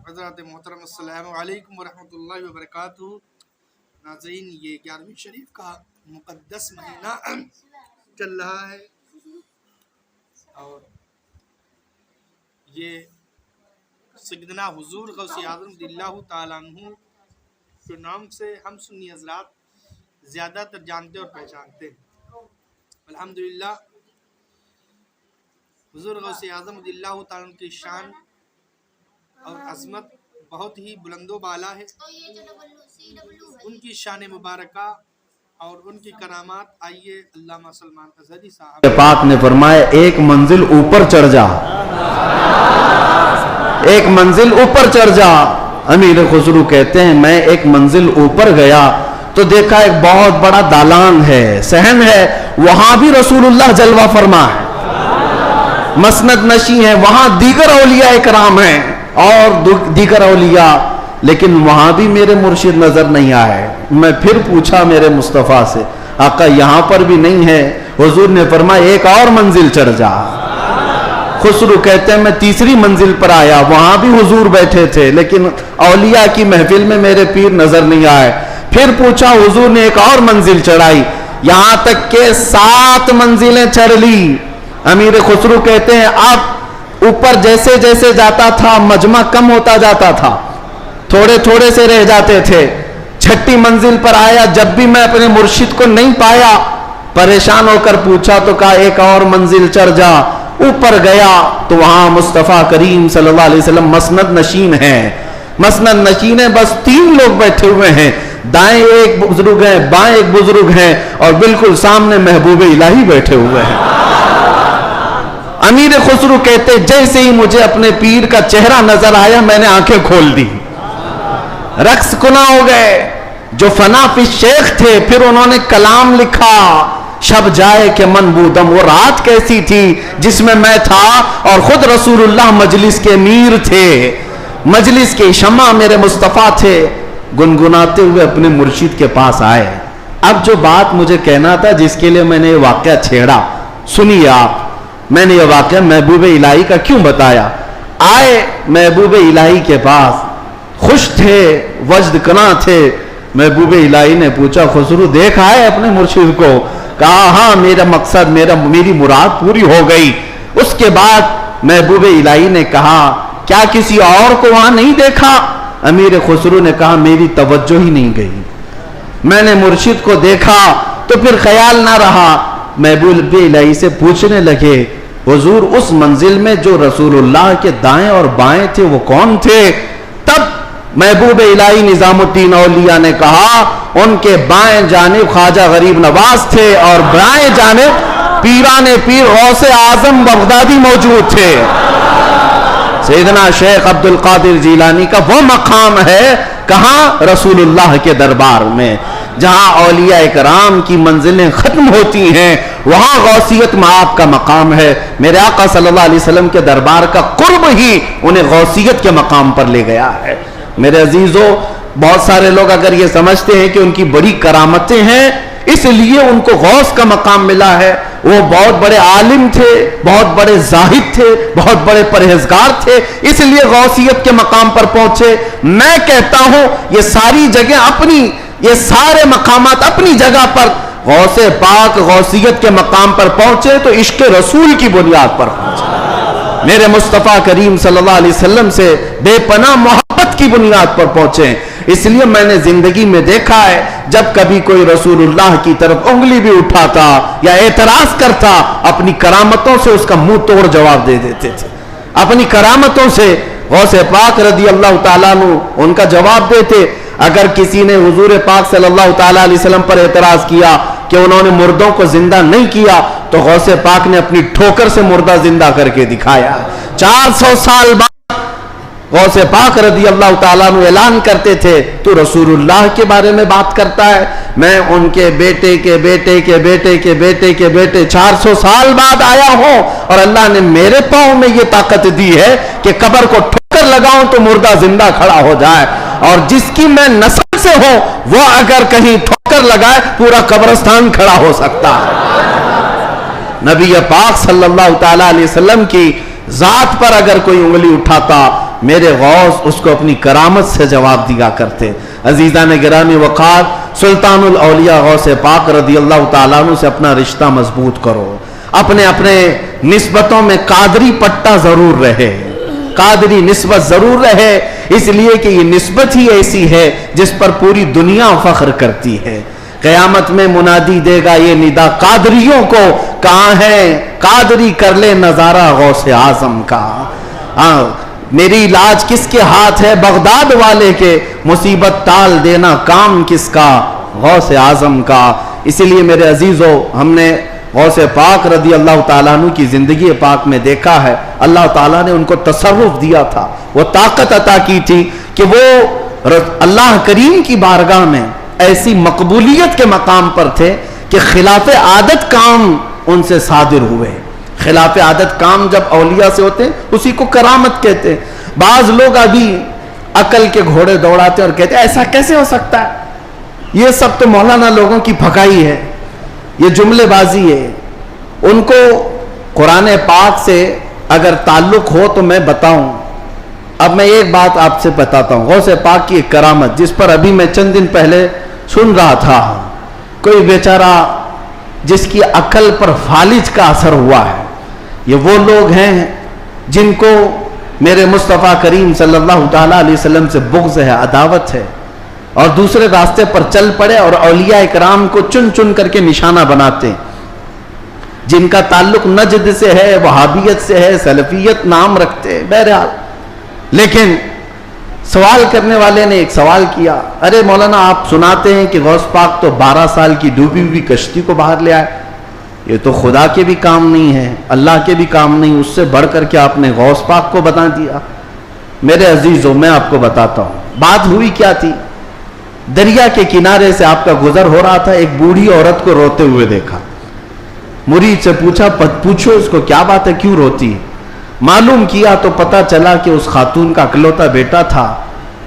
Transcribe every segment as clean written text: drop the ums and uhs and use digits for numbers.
حضرات محترم السلام علیکم ورحمۃ اللہ وبرکاتہ۔ ناظرین، یہ 11ویں شریف کا مقدس مہینہ چل رہا ہے اور یہ سیدنا حضور غوث اعظم رضی اللہ تعالیٰ عنہ کے نام سے ہم سنی حضرات زیادہ تر جانتے اور پہچانتے ہیں۔ الحمدللہ حضور غوث اعظم رضی اللہ تعالیٰ عنہ کی شان اور عظمت بہت ہی بلند و بالا ہے۔ ان کی شان مبارکہ اور ان کی کرامات آئیے علامہ سلمان اظہری صاحب پاک نے فرمایا ایک منزل اوپر چڑھ جا، ایک منزل اوپر چڑھ جا۔ امیر خسرو کہتے ہیں میں ایک منزل اوپر گیا تو دیکھا ایک بہت بڑا دالان ہے، صحن ہے، وہاں بھی رسول اللہ جلوہ فرما ہے، مسند نشی ہے، وہاں دیگر اولیاء اکرام ہیں اور دیگر اولیاء، لیکن وہاں بھی میرے مرشد نظر نہیں آئے۔ میں پھر پوچھا میرے مصطفیٰ سے، آقا یہاں پر بھی نہیں ہے؟ حضور نے فرمایا ایک اور منزل چڑھ جا۔ خسرو کہتے ہیں میں تیسری منزل پر آیا، وہاں بھی حضور بیٹھے تھے لیکن اولیاء کی محفل میں میرے پیر نظر نہیں آئے۔ پھر پوچھا، حضور نے ایک اور منزل چڑھائی، یہاں تک کہ 7 منزلیں چڑھ لی۔ امیر خسرو کہتے ہیں اب اوپر جیسے جیسے جاتا تھا مجمع کم ہوتا جاتا تھا، تھوڑے تھوڑے سے رہ جاتے تھے۔ 6ٹھی منزل پر آیا، جب بھی میں اپنے مرشد کو نہیں پایا، پریشان ہو کر پوچھا تو کہا ایک اور منزل چڑھ جا۔ اوپر گیا تو وہاں مصطفیٰ کریم صلی اللہ علیہ وسلم مسند نشین ہیں، مسند نشین ہیں، بس 3 لوگ بیٹھے ہوئے ہیں، دائیں ایک بزرگ ہیں، بائیں ایک بزرگ ہیں اور بالکل سامنے محبوب الہی بیٹھے ہوئے ہیں۔ امیر خسرو کہتے جیسے ہی مجھے اپنے پیر کا چہرہ نظر آیا میں نے آنکھیں کھول دی، رقص کنا ہو گئے۔ جو فنا فی شیخ تھے پھر انہوں نے کلام لکھا، شب جائے کہ من بودم، وہ رات کیسی تھی جس میں میں تھا اور خود رسول اللہ مجلس کے امیر تھے، مجلس کے شمع میرے مصطفیٰ تھے۔ گنگناتے ہوئے اپنے مرشد کے پاس آئے۔ اب جو بات مجھے کہنا تھا جس کے لیے میں نے یہ واقعہ چھیڑا، سنیے آپ، میں نے یہ واقعہ محبوب الہی کا کیوں بتایا۔ آئے محبوب الہی کے پاس، خوش تھے، وجد کنا تھے۔ محبوب الہی نے پوچھا خسرو دیکھ آئے اپنے مرشد کو؟ کہا ہاں میرا مقصد میری مراد پوری ہو گئی۔ اس کے بعد محبوب الہی نے کہا کیا کسی اور کو وہاں نہیں دیکھا؟ امیر خسرو نے کہا میری توجہ ہی نہیں گئی، میں نے مرشد کو دیکھا تو پھر خیال نہ رہا۔ محبوب الہی سے پوچھنے لگے حضور اس منزل میں جو رسول اللہ کے دائیں اور بائیں تھے وہ کون تھے؟ تب محبوب الہی نظام الدین اولیاء نے کہا ان کے بائیں جانب خواجہ غریب نواز تھے اور بائیں جانب پیران پیر غوث اعظم بغدادی موجود تھے۔ سیدنا شیخ عبد القادر جیلانی کا وہ مقام ہے کہاں؟ رسول اللہ کے دربار میں، جہاں اولیاء اکرام کی منزلیں ختم ہوتی ہیں وہاں غوثیت میں آپ کا مقام ہے۔ میرے آقا صلی اللہ علیہ وسلم کے دربار کا قرب ہی انہیں غوثیت کے مقام پر لے گیا ہے۔ میرے عزیزو، بہت سارے لوگ اگر یہ سمجھتے ہیں کہ ان کی بڑی کرامتیں ہیں اس لیے ان کو غوث کا مقام ملا ہے، وہ بہت بڑے عالم تھے، بہت بڑے زاہد تھے، بہت بڑے پرہیزگار تھے اس لیے غوثیت کے مقام پر پہنچے۔ میں کہتا ہوں یہ ساری جگہ اپنی، یہ سارے مقامات اپنی جگہ پر، غوث پاک غوثیت کے مقام پر پہنچے تو عشق رسول کی بنیاد پر پہنچے، میرے مصطفیٰ کریم صلی اللہ علیہ وسلم سے بے پناہ محبت کی بنیاد پر پہنچے۔ اس لیے میں نے زندگی میں دیکھا ہے جب کبھی کوئی رسول اللہ کی طرف انگلی بھی اٹھاتا یا اعتراض کرتا اپنی کرامتوں سے اس کا منہ توڑ جواب دے دیتے تھے، اپنی کرامتوں سے غوث پاک رضی اللہ تعالیٰ عنہ ان کا جواب دیتے۔ اگر کسی نے حضور پاک صلی اللہ تعالیٰ علیہ وسلم پر اعتراض کیا کہ انہوں نے مردوں کو زندہ نہیں کیا تو غوث پاک نے اپنی ٹھوکر سے مردہ زندہ کر کے دکھایا۔ 400 سال بعد غوث پاک رضی اللہ تعالیٰ عنہ اعلان کرتے تھے تو رسول اللہ کے بارے میں بات کرتا ہے، میں ان کے بیٹے کے بیٹے کے بیٹے کے بیٹے کے بیٹے 400 سال بعد آیا ہوں اور اللہ نے میرے پاؤں میں یہ طاقت دی ہے کہ قبر کو ٹھوکر لگاؤں تو مردہ زندہ کھڑا ہو جائے، اور جس کی میں نسل سے ہوں وہ اگر کہیں ٹھوکر لگائے پورا قبرستان کھڑا ہو سکتا ہے۔ نبی پاک صلی اللہ تعالیٰ علیہ وسلم کی ذات پر اگر کوئی انگلی اٹھاتا میرے غوث اس کو اپنی کرامت سے جواب دیا کرتے. عزیزان گرامی وقار، سلطان الاولیاء غوث پاک رضی اللہ تعالیٰ عنہ سے اپنا رشتہ مضبوط کرو. اپنے نسبتوں میں قادری پٹا ضرور رہے، قادری نسبت ضرور رہے، اس لیے کہ یہ نسبت ہی ایسی ہے جس پر پوری دنیا فخر کرتی ہے. قیامت میں منادی دے گا یہ ندا قادریوں کو، کہاں ہے قادری کر لے نظارہ غوث اعظم کا. میری علاج کس کے ہاتھ ہے؟ بغداد والے کے. مصیبت ٹال دینا کام کس کا؟ غوث اعظم کا. اسی لیے میرے عزیزو، ہم نے غوث پاک رضی اللہ تعالیٰ عنہ کی زندگی پاک میں دیکھا ہے، اللہ تعالیٰ نے ان کو تصرف دیا تھا، وہ طاقت عطا کی تھی کہ وہ اللہ کریم کی بارگاہ میں ایسی مقبولیت کے مقام پر تھے کہ خلاف عادت کام ان سے صادر ہوئے. خلاف عادت کام جب اولیاء سے ہوتے ہیں اسی کو کرامت کہتے ہیں. بعض لوگ ابھی عقل کے گھوڑے دوڑاتے ہیں اور کہتے ہیں ایسا کیسے ہو سکتا ہے، یہ سب تو مولانا لوگوں کی پھکائی ہے، یہ جملے بازی ہے. ان کو قرآن پاک سے اگر تعلق ہو تو میں بتاؤں. اب میں ایک بات آپ سے بتاتا ہوں، غوث پاک کی ایک کرامت جس پر ابھی میں چند دن پہلے سن رہا تھا. کوئی بیچارہ جس کی عقل پر فالج کا اثر ہوا ہے. یہ وہ لوگ ہیں جن کو میرے مصطفیٰ کریم صلی اللہ تعالیٰ علیہ وسلم سے بغض ہے، عداوت ہے، اور دوسرے راستے پر چل پڑے اور اولیاء اکرام کو چن چن کر کے نشانہ بناتے ہیں. جن کا تعلق نجد سے ہے، وہابیت سے ہے، سلفیت نام رکھتے ہیں. بہرحال لیکن سوال کرنے والے نے ایک سوال کیا، ارے مولانا آپ سناتے ہیں کہ غوث پاک تو 12 سال کی ڈوبی ہوئی کشتی کو باہر لے آئے، یہ تو خدا کے بھی کام نہیں ہے، اللہ کے بھی کام نہیں، اس سے بڑھ کر کے آپ نے غوث پاک کو بتا دیا. میرے عزیزوں، میں آپ کو بتاتا ہوں بات ہوئی کیا تھی. دریا کے کنارے سے آپ کا گزر ہو رہا تھا، ایک بوڑھی عورت کو روتے ہوئے دیکھا. مرید سے پوچھو اس کو کیا بات ہے، کیوں روتی ہے؟ معلوم کیا تو پتا چلا کہ اس خاتون کا اکلوتا بیٹا تھا،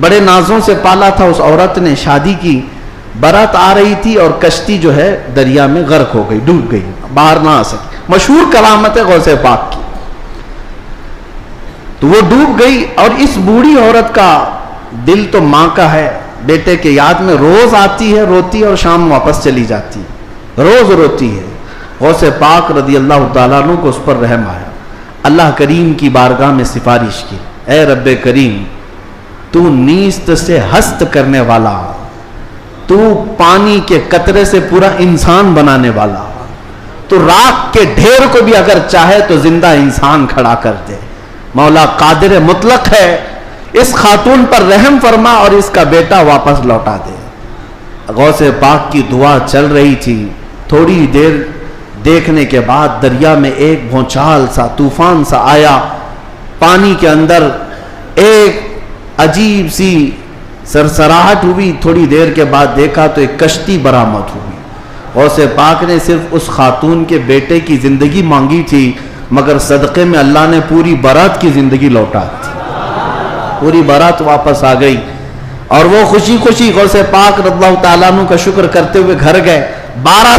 بڑے نازوں سے پالا تھا. اس عورت نے شادی کی، برات آ رہی تھی اور کشتی جو ہے دریا میں غرق ہو گئی، ڈوب گئی، باہر نہ آ سکی. مشہور کرامت ہے غوث پاک کی. تو وہ ڈوب گئی اور اس بوڑھی عورت کا دل تو ماں کا ہے، بیٹے کے یاد میں روز آتی ہے، روتی ہے اور شام واپس چلی جاتی ہے، روز روتی ہے. غوث پاک رضی اللہ تعالیٰ عنہ کو اس پر رحم آیا. اللہ کریم کی بارگاہ میں سفارش کی، اے رب کریم، تو نیست سے ہست کرنے والا، تو پانی کے قطرے سے پورا انسان بنانے والا، تو راکھ کے ڈھیر کو بھی اگر چاہے تو زندہ انسان کھڑا کر دے. مولا قادر مطلق ہے، اس خاتون پر رحم فرما اور اس کا بیٹا واپس لوٹا دے. غوث پاک کی دعا چل رہی تھی. تھوڑی دیر دیکھنے کے بعد دریا میں ایک بھونچال سا، طوفان سا آیا. پانی کے اندر ایک عجیب سی سرسراہٹ ہوئی. تھوڑی دیر کے بعد دیکھا تو ایک کشتی برآمد ہوئی. غوث پاک نے صرف اس خاتون کے بیٹے کی زندگی مانگی تھی، مگر صدقے میں اللہ نے پوری برات کی زندگی لوٹا دی. پوری برات واپس آ گئی اور وہ خوشی خوشی غوث پاک رضی اللہ تعالیٰ عنہ کا شکر کرتے ہوئے گھر گئے. 12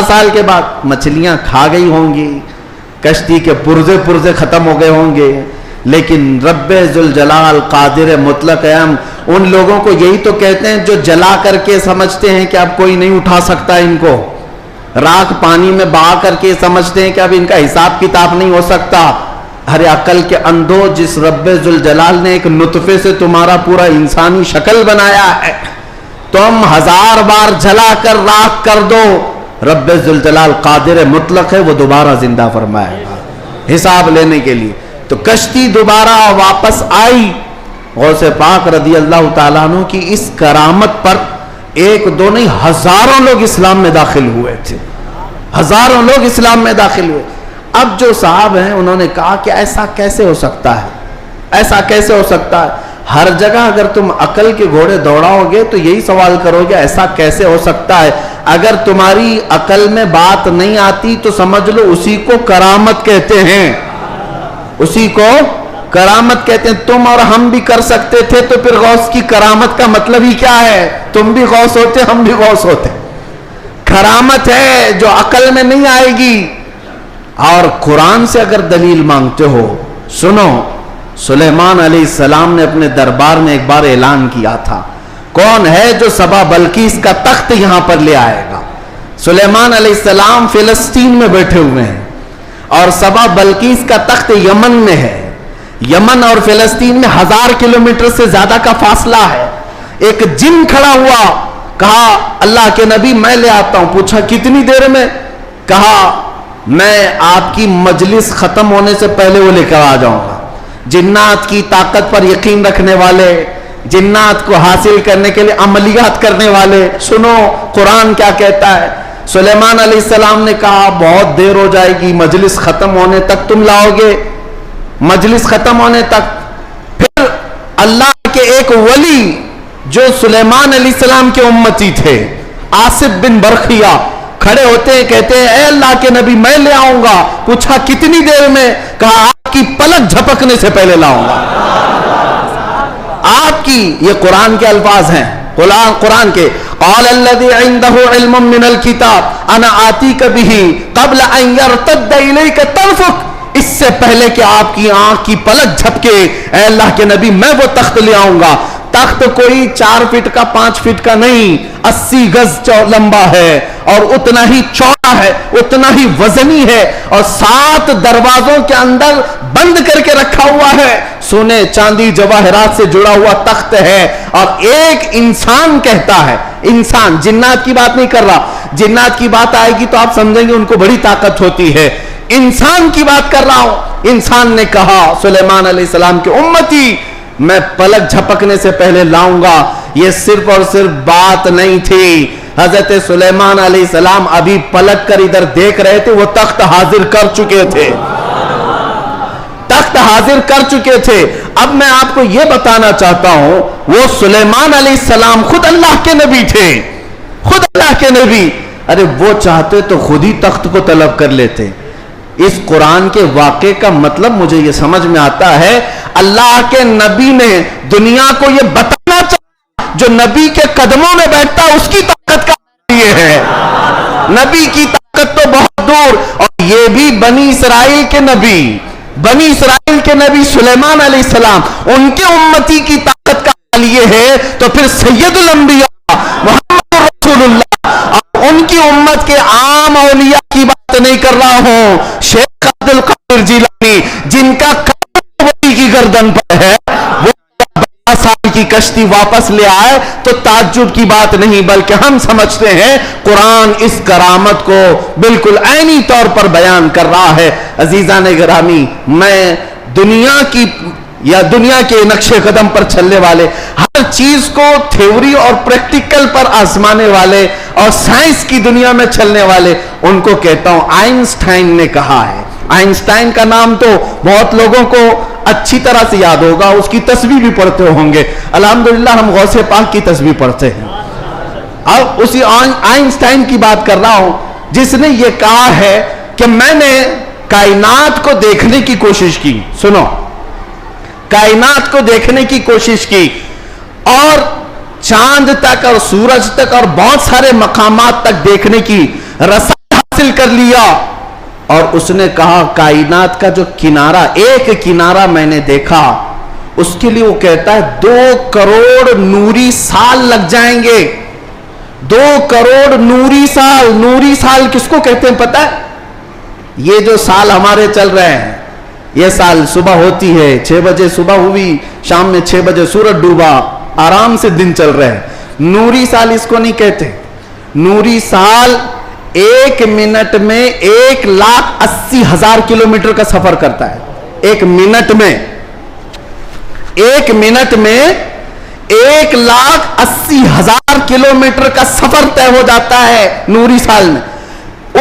سال کے بعد مچھلیاں کھا گئی ہوں گی، کشتی کے پرزے ختم ہو گئے ہوں گے، لیکن رب ذوالجلال قادر مطلق ہم ان لوگوں کو یہی تو کہتے ہیں جو جلا کر کے سمجھتے ہیں کہ اب کوئی نہیں اٹھا سکتا ان کو، راکھ پانی میں بہا کر کے سمجھتے ہیں کہ اب ان کا حساب کتاب نہیں ہو سکتا. ہر عقل کے اندھو، جس رب ذوالجلال نے ایک نطفے سے تمہارا پورا انسانی شکل بنایا ہے، تم 1000 بار جلا کر راکھ کر دو، رب ذوالجلال قادر مطلق ہے، وہ دوبارہ زندہ فرمائے گا حساب لینے کے لیے. تو کشتی دوبارہ واپس آئی. غوث پاک رضی اللہ تعالیٰ عنہ کی اس کرامت پر ایک دو نہیں ہزاروں لوگ اسلام میں داخل ہوئے تھے، ہزاروں لوگ اسلام میں داخل ہوئے. اب جو صاحب ہیں انہوں نے کہا کہ ایسا کیسے ہو سکتا ہے، ایسا کیسے ہو سکتا ہے. ہر جگہ اگر تم عقل کے گھوڑے دوڑاؤ گے تو یہی سوال کرو گے ایسا کیسے ہو سکتا ہے. اگر تمہاری عقل میں بات نہیں آتی تو سمجھ لو اسی کو کرامت کہتے ہیں، اسی کو کرامت کہتے ہیں. تم اور ہم بھی کر سکتے تھے تو پھر غوث کی کرامت کا مطلب ہی کیا ہے؟ تم بھی غوث ہوتے، ہم بھی غوث ہوتے. کرامت ہے جو عقل میں نہیں آئے گی. اور قرآن سے اگر دلیل مانگتے ہو، سنو، سلیمان علیہ السلام نے اپنے دربار میں ایک بار اعلان کیا تھا، کون ہے جو سبا بلقیس کا تخت یہاں پر لے آئے گا؟ سلیمان علیہ السلام فلسطین میں بیٹھے ہوئے ہیں اور سبا بلقیس کا تخت یمن میں ہے. یمن اور فلسطین میں 1000 کلومیٹر سے زیادہ کا فاصلہ ہے. ایک جن کھڑا ہوا، کہا اللہ کے نبی میں لے آتا ہوں. پوچھا کتنی دیر میں؟ کہا میں آپ کی مجلس ختم ہونے سے پہلے وہ لے کر آ جاؤں گا. جنات کی طاقت پر یقین رکھنے والے، جنات کو حاصل کرنے کے لیے عملیات کرنے والے، سنو قرآن کیا کہتا ہے. سلیمان علیہ السلام نے کہا بہت دیر ہو جائے گی، مجلس ختم ہونے تک تم لاؤ گے؟ مجلس ختم ہونے تک. پھر اللہ کے ایک ولی جو سلیمان علیہ السلام کے امتی تھے، آصف بن برخیہ، کھڑے ہوتے ہیں، کہتے ہیں اے اللہ کے نبی میں لے آؤں گا. پوچھا کتنی دیر میں؟ کہا آپ کی پلک جھپکنے سے پہلے لاؤں گا. آپ کی، یہ قرآن کے الفاظ ہیں، قرآن کے. قال الذي عنده علم من الكتاب انا آتيك به قبل ان يرتد اليك طرفك. اس سے پہلے کہ آپ کی آنکھ کی پلک جھپکے اے اللہ کے نبی میں وہ تخت لے آؤں گا. تخت کوئی 4 فٹ کا 5 فٹ کا نہیں، 80 گز لمبا ہے اور اتنا ہی چوڑا ہے، اتنا ہی وزنی ہے اور 7 دروازوں کے اندر بند کر کے رکھا ہوا ہے. سونے چاندی جواہرات سے جڑا ہوا تخت ہے. اور ایک انسان کہتا ہے، انسان، جنات کی بات نہیں کر رہا، جنات کی بات آئے گی تو آپ سمجھیں گے ان کو بڑی طاقت ہوتی ہے. انسان کی بات کر رہا ہوں. انسان نے کہا سلیمان علیہ السلام کے امتی میں پلک جھپکنے سے پہلے لاؤں گا. یہ صرف اور صرف بات نہیں تھی، حضرت سلیمان علیہ السلام ابھی پلک کر ادھر دیکھ رہے تھے، وہ تخت حاضر کر چکے تھے، تخت حاضر کر چکے تھے. اب میں آپ کو یہ بتانا چاہتا ہوں، وہ سلیمان علیہ السلام خود اللہ کے نبی تھے، خود اللہ کے نبی. ارے وہ چاہتے تو خود ہی تخت کو طلب کر لیتے. اس قرآن کے واقعے کا مطلب مجھے یہ سمجھ میں آتا ہے، اللہ کے نبی نے دنیا کو یہ بتانا چاہا جو نبی کے قدموں میں بیٹھتا اس کی طاقت کا یہ ہے. نبی کی طاقت تو بہت دور. اور یہ بھی بنی اسرائیل کے نبی، بنی اسرائیل کے نبی سلیمان علیہ السلام، ان کے امتی کی طاقت کا حال یہ ہے تو پھر سید الانبیاء محمد رسول اللہ، ان کی امت کے عام اولیاء کی بات نہیں کر رہا ہوں. شیخ عبد القادر جیلانی جن کا ولی کی گردن پر ہے، وہ 12 سال کی کشتی واپس لے آئے تو تعجب کی بات نہیں، بلکہ ہم سمجھتے ہیں قرآن اس کرامت کو بالکل عینی طور پر بیان کر رہا ہے. عزیزان گرامی، میں دنیا کی یا دنیا کے نقش قدم پر چلنے والے، ہر چیز کو تھیوری اور پریکٹیکل پر آزمانے والے اور سائنس کی دنیا میں چلنے والے، ان کو کہتا ہوں آئنسٹائن نے کہا ہے. آئنسٹائن کا نام تو بہت لوگوں کو اچھی طرح سے یاد ہوگا، اس کی تسبیح بھی پڑھتے ہوں گے. الحمدللہ ہم غوث پاک کی تسبیح پڑھتے ہیں. اب اسی آئنسٹائن کی بات کر رہا ہوں جس نے یہ کہا ہے کہ میں نے کائنات کو دیکھنے کی کوشش کی. سنو، کائنات کو دیکھنے کی کوشش کی اور چاند تک اور سورج تک اور بہت سارے مقامات تک دیکھنے کی رسائی حاصل کر لیا. اور اس نے کہا کائنات کا جو کنارہ، ایک کنارہ میں نے دیکھا، اس کے لیے وہ کہتا ہے 2 کروڑ نوری سال لگ جائیں گے. 2 کروڑ نوری سال. نوری سال کس کو کہتے ہیں پتہ ہے؟ یہ جو سال ہمارے چل رہے ہیں، یہ سال صبح ہوتی ہے 6 بجے صبح ہوئی، شام میں 6 بجے سورج ڈوبا، آرام سے دن چل رہے ہیں. نوری سال اس کو نہیں کہتے. نوری سال 1 منٹ میں 1,80,000 کلومیٹر کا سفر کرتا ہے. 1 منٹ میں 1,80,000 کلومیٹر کا سفر طے ہو جاتا ہے نوری سال میں.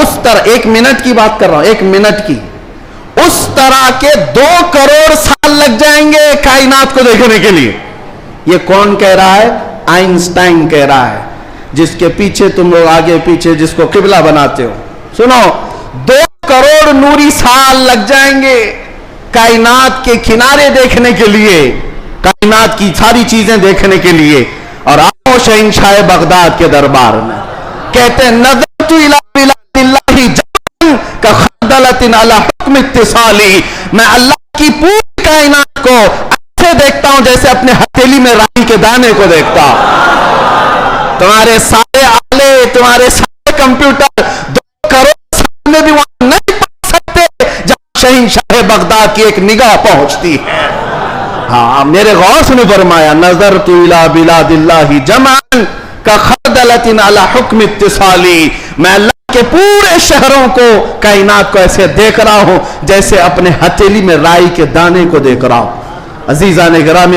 اس طرح 1 منٹ کی بات کر رہا ہوں، 1 منٹ کی، اس طرح کے 2 کروڑ سال لگ جائیں گے کائنات کو دیکھنے کے لیے. یہ کون کہہ رہا ہے؟ آئنسٹائن کہہ رہا ہے، جس کے پیچھے تم لوگ آگے پیچھے جس کو قبلہ بناتے ہو. سنو، 2 کروڑ نوری سال لگ جائیں گے کائنات کے کنارے دیکھنے کے لیے، کائنات کی ساری چیزیں دیکھنے کے لیے. اور آؤ شہنشاہ بغداد کے دربار میں، کہتے ہیں نظرت الی بلاد اللہ جمعاً کخردلۃ علی حکم اتصالی. میں اللہ کی پوری کائنات کو ایسے دیکھتا ہوں جیسے اپنے ہتھیلی میں رائی کے دانے کو دیکھتا ہوں. تمہارے سارے آلے، تمہارے سارے کمپیوٹر 2 کروڑ سال میں بھی وہاں نہیں پہنچ سکتے جہاں شہنشاہ بغداد کی ایک نگاہ پہنچتی ہے. ہاں میرے غوث نے فرمایا نظرت الی بلاد اللہ جمعا کخردلۃ علی حکم اتصالی، میں اللہ کے پورے شہروں کو، کائنات کو ایسے دیکھ رہا ہوں جیسے اپنے ہتھیلی میں رائی کے دانے کو دیکھ رہا ہوں. عزیزان گرامی